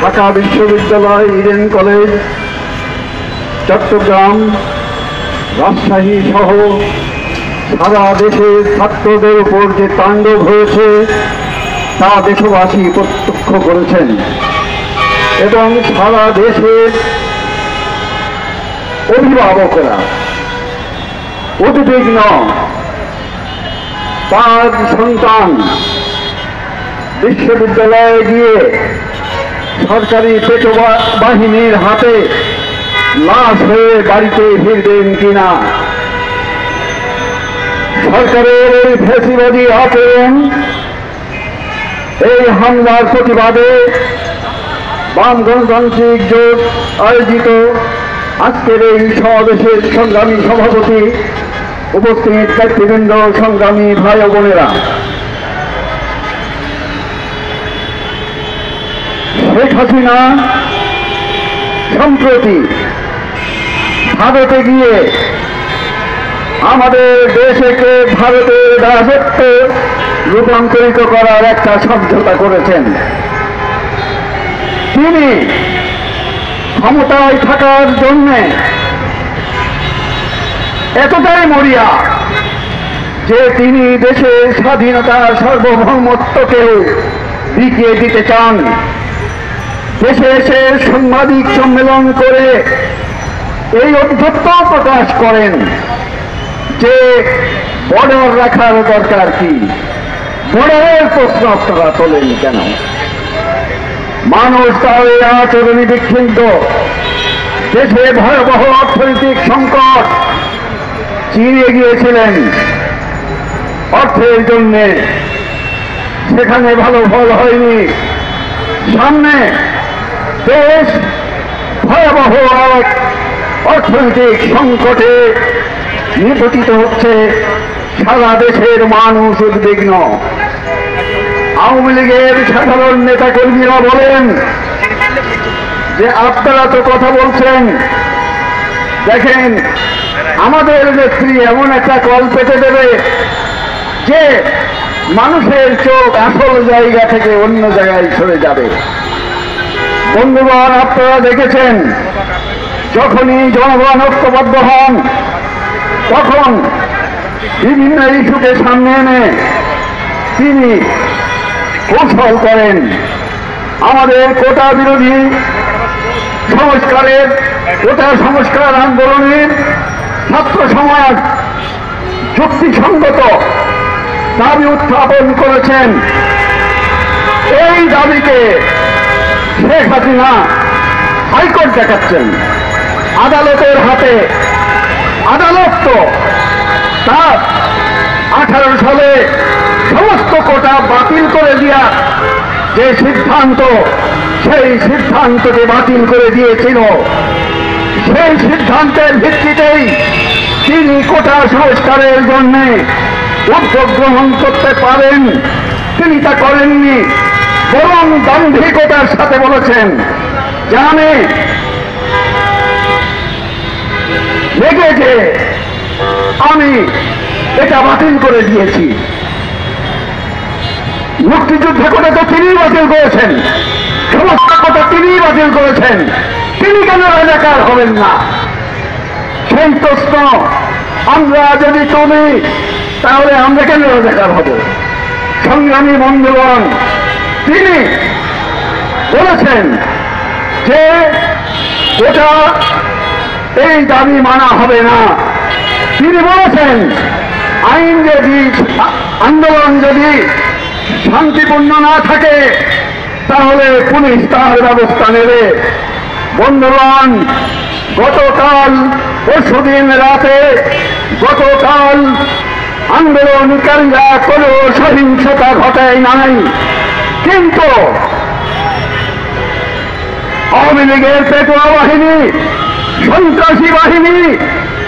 ঢাকা বিশ্ববিদ্যালয়, Eden college, Chittagong, Rajshahi সহ সারা দেশের ছাত্রদের উপর যে তাণ্ডব হয়েছে তা দেশবাসী প্রত্যক্ষ করেছেন এবং সারা দেশের অভিভাবকরা উদ্বিগ্ন। তার সন্তান বিশ্ববিদ্যালয়ে গিয়ে সরকারি পেটো বাহিনীর হাতে লাশ হয়ে বাড়িতে ফিরবেন কিনা। সরকারের এই ফ্যাসিবাদী আচরণ, এই হামলার প্রতিবাদে বাম গণতান্ত্রিক জোট আয়োজিত আজকের এই সমাবেশের সংগ্রামী সভাপতি, উপস্থিত ব্যক্তিবৃন্দ, সংগ্রামী ভাই ও বোনেরা, শেখ হাসিনা সম্প্রতি ভারতে গিয়ে আমাদের দেশকে ভারতের দাসত্ব রূপান্তরিত করার একটা সমঝোতা করেছেন। তিনি ক্ষমতায় থাকার জন্য এতটাই মরিয়া যে তিনি দেশের স্বাধীনতার সার্বভৌমত্বকেও বিকিয়ে দিতে চান। দেশে এসে সাংবাদিক সম্মেলন করে এই অধ্যত্ত প্রকাশ করেন যে বর্ডার রাখার দরকার কি, বর্ডারের প্রশ্ন আপনারা তোলেন কেন? মানুষ তার এই আচরণে বিক্ষিপ্ত। দেশে ভয়াবহ অর্থনৈতিক সংকট, চীনে গিয়েছিলেন অর্থের জন্যে, সেখানে ভালো ফল হয়নি। সামনে দেশ ভয়াবহ এক অর্থনৈতিক সংকটে নিপতিত হচ্ছে, সারা দেশের মানুষ উদ্বিগ্ন। আওয়ামী লীগের সাধারণ নেতা কর্মীরা বলেন যে আপনারা তো কথা বলছেন, দেখেন আমাদের নেত্রী এমন একটা কল পেতে দেবে যে মানুষের চোখ আসল জায়গা থেকে অন্য জায়গায় সরে যাবে। বন্ধুগণ, আপনারা দেখেছেন যখনই জনগণ ঐক্যবদ্ধ হন তখন বিভিন্ন ইস্যুকে সামনে এনে তিনি কৌশল করেন। আমাদের কোটা বিরোধী কোটা সংস্কার আন্দোলনের ছাত্র সমাজ যুক্তিসঙ্গত দাবি উত্থাপন করেছেন। এই দাবিকে শেখ হাসিনা হাইকোর্ট দেখাচ্ছেন, আদালতের হাতে। আদালত তো তার 18 সালে সমস্ত কোটা বাতিল করে দেওয়া যে সিদ্ধান্ত, সেই সিদ্ধান্তকে বাতিল করে দিয়েছিল। সেই সিদ্ধান্তের ভিত্তিতেই তিনি কোটা সংস্কারের জন্য উদ্যোগ গ্রহণ করতে পারেন। তিনি তা করেননি, বরং দাম্ভিকতার সাথে বলেছেন জানে লেগেছে আমি এটা বাতিল করে দিয়েছি। মুক্তিযুদ্ধের কথা তো তিনিই বাতিল করেছেন, সমস্ত কথা তিনিই বাতিল করেছেন, তিনি কেন রাজাকার হবেন না? সেই প্রশ্ন আমরা যদি তুলি তাহলে আমরা কেন রাজাকার হব? সংগ্রামী বন্ধুগণ, তিনি বলেছেন যে ওটা এই দাবি মানা হবে না। তিনি বলেছেন আইন যদি, আন্দোলন যদি শান্তিপূর্ণ না থাকে তাহলে পুলিশ তার ব্যবস্থা নেবে। বন্ধুগণ, গতকাল পরশুদিন রাতে গতকাল আন্দোলনকারীরা কোনো সহিংসতা ঘটায় নাই, কিন্তু আওয়ামী লীগের পেটোয়া বাহিনী, সন্ত্রাসী বাহিনী,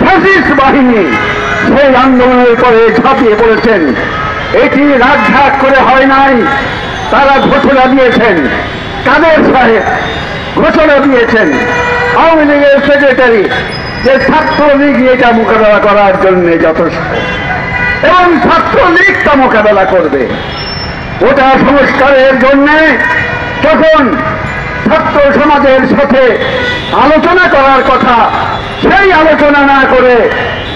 ফ্যাসিস্ট বাহিনী সেই আন্দোলনের পরে ঝাঁপিয়ে পড়েছেন। এটি রাজঘাট করে হয় নাই, তারা ঘোষণা দিয়েছেন। কাদের সাহেব ঘোষণা দিয়েছেন, আওয়ামী লীগের সেক্রেটারি, যে ছাত্রলীগ এটা মোকাবেলা করার জন্য যথেষ্ট এবং ছাত্রলীগ তা মোকাবেলা করবে। ওটা সংস্কারের জন্য যখন ছাত্র সমাজের সাথে আলোচনা করার কথা, সেই আলোচনা না করে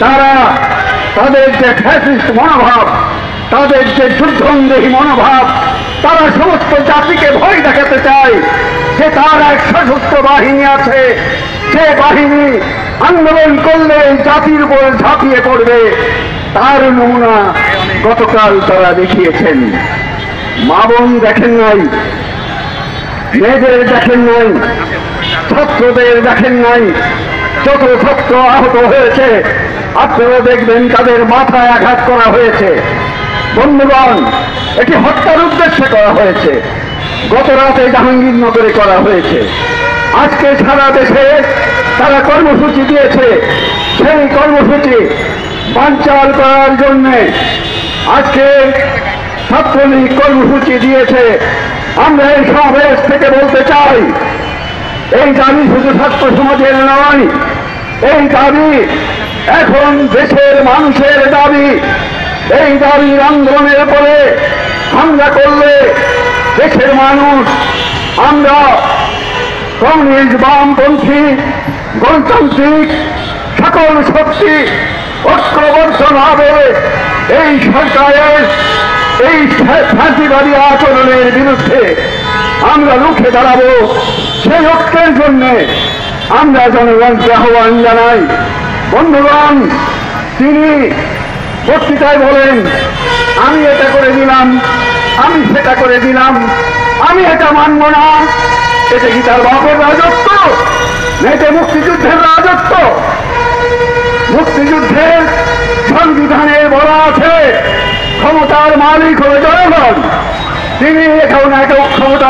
তারা তাদের যে ফ্যাসিস্ট মনোভাব, তাদের যে যুদ্ধংদেহী মনোভাব, তারা সমস্ত জাতিকে ভয় দেখাতে চায় যে তার এক সশস্ত্র বাহিনী আছে, যে বাহিনী আন্দোলন করলে জাতির উপর ঝাঁপিয়ে পড়বে। তার নমুনা গতকাল তারা দেখিয়েছেন। মা বোন দেখেন নাই, মেয়েদের দেখেন নাই, ছাত্রদের দেখেন নাই। যত ছাত্র আহত হয়েছে আপনারা দেখবেন তাদের মাথায় আঘাত করা হয়েছে। বন্ধুগণ, এটি হত্যার উদ্দেশ্যে করা হয়েছে। গত রাতে জাহাঙ্গীরনগরে করা হয়েছে। আজকে সারা দেশে তারা কর্মসূচি দিয়েছে। সেই কর্মসূচি বানচাল করার জন্যে আজকে ছাত্রলীগ কর্মসূচি দিয়েছে। আমরা এই সমাবেশ থেকে বলতে চাই, এই দাবি শুধু ছাত্র সমাজের নয়, এই দাবি এখন দেশের মানুষের দাবি। এই দাবির আন্দোলনের পরে হামলা করলে দেশের মানুষ, আমরা কমিউনিস্ট, বামপন্থী, গণতান্ত্রিক সকল শক্তি ঐক্যবদ্ধ হবে এই সরকারের এই ফাঁসিবাদী আচরণের বিরুদ্ধে আমরা রুখে দাঁড়াবো। সেই ঐক্যের জন্য আমরা জনগণকে আহ্বান জানাই। বন্ধুগণ, তিনি বক্তৃতায় বলেন, আমি এটা করে দিলাম, আমি সেটা করে দিলাম, আমি এটা মানব না। এটা কি তার বাপের রাজত্ব? না এটা মুক্তিযুদ্ধের রাজত্ব? মুক্তিযুদ্ধের সংবিধানে বলা আছে ক্ষমতার মালিক হলো জনগণ। তিনি এখন একক ক্ষমতা